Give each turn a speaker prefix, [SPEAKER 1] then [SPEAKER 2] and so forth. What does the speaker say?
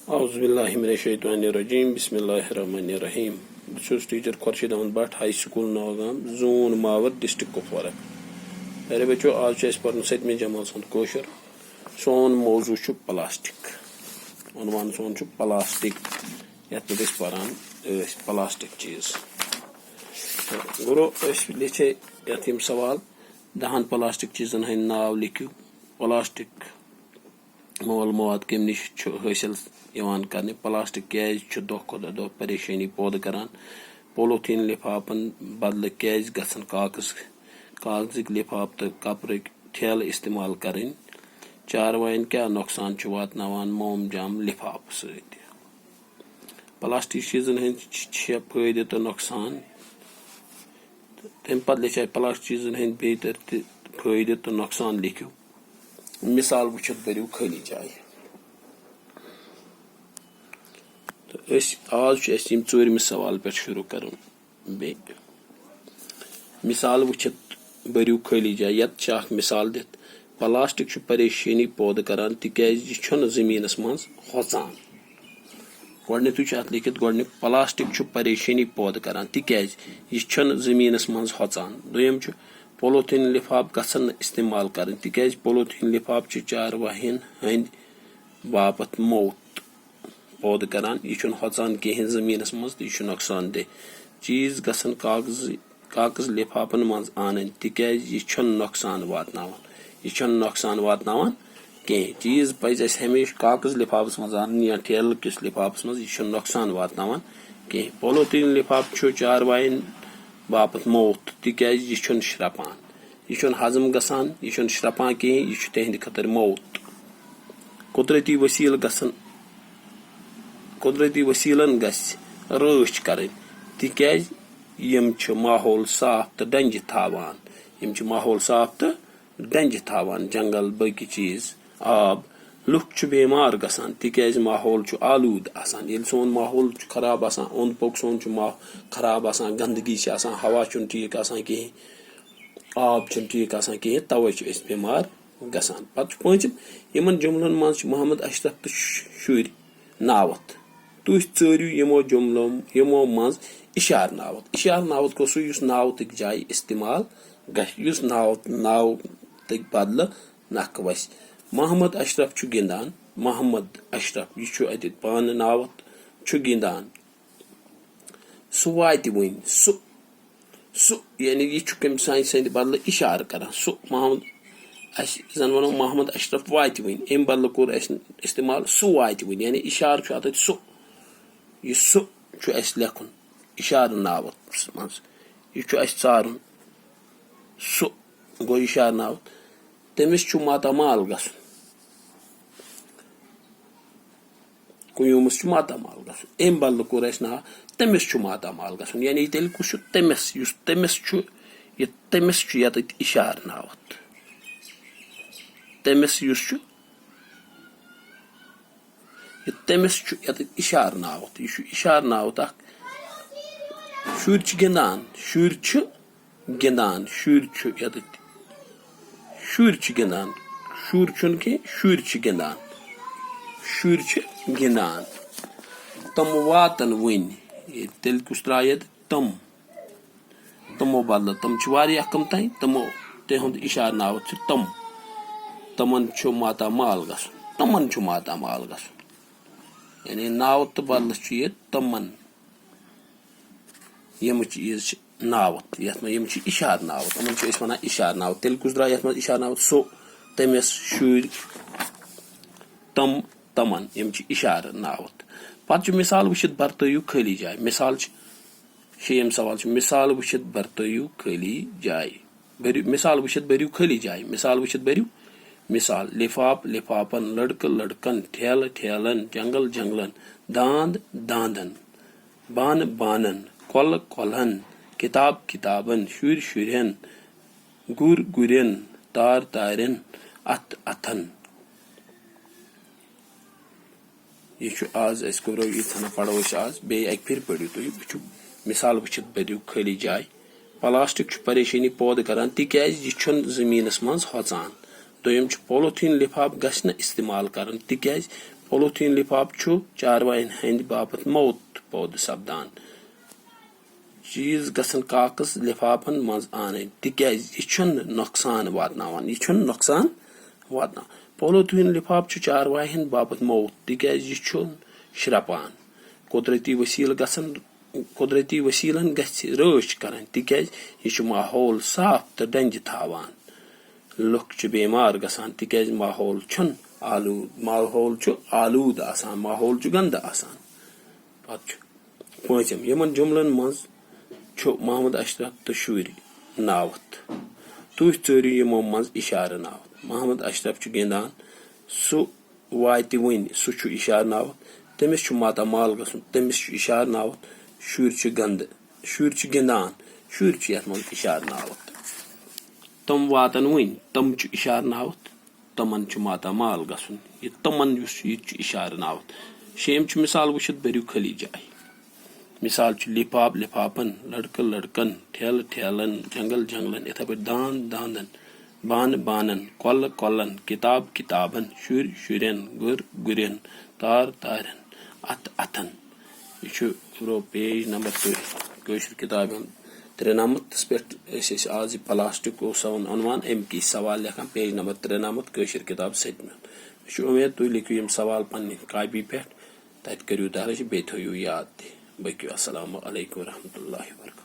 [SPEAKER 1] Auzubillahiminash-shaytanir-rajim. Bismillahir-rahmanir-rahim. This is teacher Khurshid Ahmed Bhatt, High School Nogam, Zone Mawar, District Kupwara. Pehले बच्चों आज से इस पर नसीब में जमा सन कोशर सोन मौजू छु प्लास्टिक अनुमान सोन छु प्लास्टिक यत पे इस परान प्लास्टिक चीज गुरु इस लिखे यतीम सवाल दहन प्लास्टिक चीजन है नाव लिखियो प्लास्टिक मोल मौत के निश हासिल यवान करने प्लास्टिक कैज दो खुद दो परेशानी पौध करान पोलोथीन लिफाफन बदल कैज गसन कागज लिफाफ तो कपरक ठेल इस्तेमाल करें चारवाइन क्या नुकसान वातनावान मोम जाम लिफाफ सत प्लास्टिक चीजन हंद फायदे तो नुकसान तम पे लिखे प्लास्टिक चीजन हंद बेहतर फायदे तो नुकसान लिखियो मिसाल वुचित बरियो खाली जाय तो आज चूरम सवाल पे शुरू कर बे मिसाल वुचित बरियो खाली जाय यत मिसाल दित प्लास्टिक परेशानी पौध करान तिकाज यह जमीनस मज होचान गु अत लिखित गु प्लास्टिक परेशानी पौध करान तिकाज यह जमीनस मज होचान दोयम पोलोथीन लिफाफ गसन इस्तेमाल करें तिकाज पोलोथीन लिफाफ चारवाहिन हंद बापत मौत पौध करान यह होचान कहें जमीनस मज तो यह नुकसान दे चीज गसन कागज लिफाफन मज आन तिकाज यह नुकसान वातनावान कहें चीज पज हमेशा कागज लिफाफस मज आन या ठेल किस लिफाफस मज यह नुकसान वातनावान कहें पोलोथीन लिफाफ चारवाहिन बापत मौत तिकाज यह श्रपान यह हजम गसान यह श्रपान कहें यह तहद खतर मौत कुदरती वसीलन गछ रच करें तिकाज यम माहौल साफ तो डंज थावान माहौल साफ तो डंज थावान जंगल बाकी चीज आब लुक बेमार गसान तिकाज माहौल आलूद आसान ये सोन माहौल खराब आसान ओंद पोक सोन खराब आसान गंदगी आसान हवा ठीक आसान कहें आब ठीक आसान कहें तवे बेमार गसान पत पंचम यमन जुमलन मज मोहम्मद अशरफ तो शुर नावत तुह चरियो यमो मज इशार नावत को सह नाव तक जाय इस्तेमाल गस नाव तक बदल नख वस मोहम्मद अशरफ गिंदान मोहम्मद अशरफ यह अत पान नावत गिंदान सह वात वन सह यानी यह कम सद बदल इशार कर सह मोहम्मद जन वनो मोहम्मद अशरफ वात वन अम बदल कोर इस्तेमाल सह वात वन यानी इशार अत सह यह सह लेखुन इशार नावत मज यह चारुन सह गो इशार नावत तमिस मातामाल गसन कुयूमस मातामाल गसन अम बदल कोर ना तमिस मातामाल गसन यानी तेल कुछ तमिस यत इशार नावत तमिस यत इशार नावत यह इशार नावत शुर गिंदान शुर गिंदान यत शुर गिंदान शुर चुन के शुर गिंदान तम वातन वन तेल कुछ त्रा तमो बदल तम कम तान तमो तेहुंद इशार नावत तमन मातामाल गसन यानी नाव तो बदल ये तमन यम चीज नावत यथ यम इशार नावत तमन वन इशार नावत तेल कुछ द्रा यथ इशार नावत सो तमिस शुर तमन यम इशार नावत पत मिसाल वुचित बरतयु खाली जाय मिसाल शेम सवाल मिसाल वुचित बरतयु खाली जाय मिसाल वुचित बरियो खाली जाय मिसाल वुचित बरियो मिसाल लिफाफ लिफाफन लड़कन ठेल ठेलन जंगल जंगलन दांद दांदन बान बानन कोल कोल्हन किताब किताबन शुर शुरन गुर गुरन तार तारन अथ अथन यह आज करो इतना पढ़ो आज बे एक फिर पढ़ियो तुम मिसाल वुचित बरियो खाली जाय प्लास्टिक परेशानी पौध करान तिकाज यह जमीनस मज होचान दोयम पोलोथीन लिफाफ गस इस्तेमाल कर तिकाज پولوتھیٖن لِفاف چھُ چاروایَن ہٕنٛدِ باپتھ موت پٲدٕ سپدان. چیٖز گژھن کاغذ لِفافن منٛز انٕنۍ تِکیازِ یہِ چھُنہٕ نۄقصان واتناوان. پولوتھیٖن لِفاف چھُ چاروایَن ہٕنٛدِ باپتھ موت تِکیازِ یہِ چھُنہٕ شرٛپان. قۄدرٔتی ؤسیٖلن گژھِ رٲچھ کرٕنۍ تِکیازِ یہِ چھُ ماحول صاف تہٕ ڈنٛجہِ تھاوان. لُکھ چھِ بیمار گژھان تِکیازِ ماحول چھُ آلوٗد آسان، ماحول چھُ گنٛدٕ آسان. پتہٕ چھُ پوٗنٛژِم، یِمن جُملن منٛز چھُ محمد اشرف تہٕ شُرۍ ناوتھ. تُہۍ ژٲرِو یِمو منٛز اِشارٕ ناوتھ. محمد اشرف چھُ گِنٛدان، سُہ واتہِ وُنۍ، سُہ چھُ اِشارٕ ناوتھ. تٔمِس چھُ ماتامال گژھُن، تٔمِس چھُ اِشارٕ ناوتھ. شُرۍ چھِ گِنٛدان، شُرۍ چھِ یتھ منٛز اِشارٕ ناوتھ. تِم واتن وُنۍ، تِم چھُ اِشارٕ ناوتھ. تِمن چھُ ماتامال گژھُن، یہِ تِمن یُس یہِ چھُ اِشارٕ ناوتھ. شیٚیِم چھُ مِثال وٕچھِتھ بٔرِو خٲلی جاے. مِثال چھُ لِفاف لِفافن، لڑکہٕ لڑکن، ٹھیلہٕ ٹھیلن، جنگل جنگلن، یِتھے پٲٹھۍ داند داندن، بانہٕ بانن، کۄلہٕ کۄلن، کِتاب کِتابن، شُرۍ شُرٮ۪ن، گر گُرٮ۪ن، تار تارٮ۪ن، اَتھٕ اَتھن. یہِ چھُ پیج نمبر 3 کٲشِر کِتابہِ ہُنٛد 93 پٮ۪ٹھ ٲسۍ أسۍ آز یہِ پلاسٹِک اوس عنوان اَمکی سوال لیکھان پیج نمبر 93 کٲشِر کِتاب 7. مےٚ چھُ اُمید تُہۍ لیکھِو یِم سوال پننہِ کاپی پٮ۪ٹھ، تتہِ کٔرِو درٕج، بیٚیہِ تھٲیِو یاد تہِ. باقٕے السلام علیکم ورحمتہ اللہ وبرکاتہ.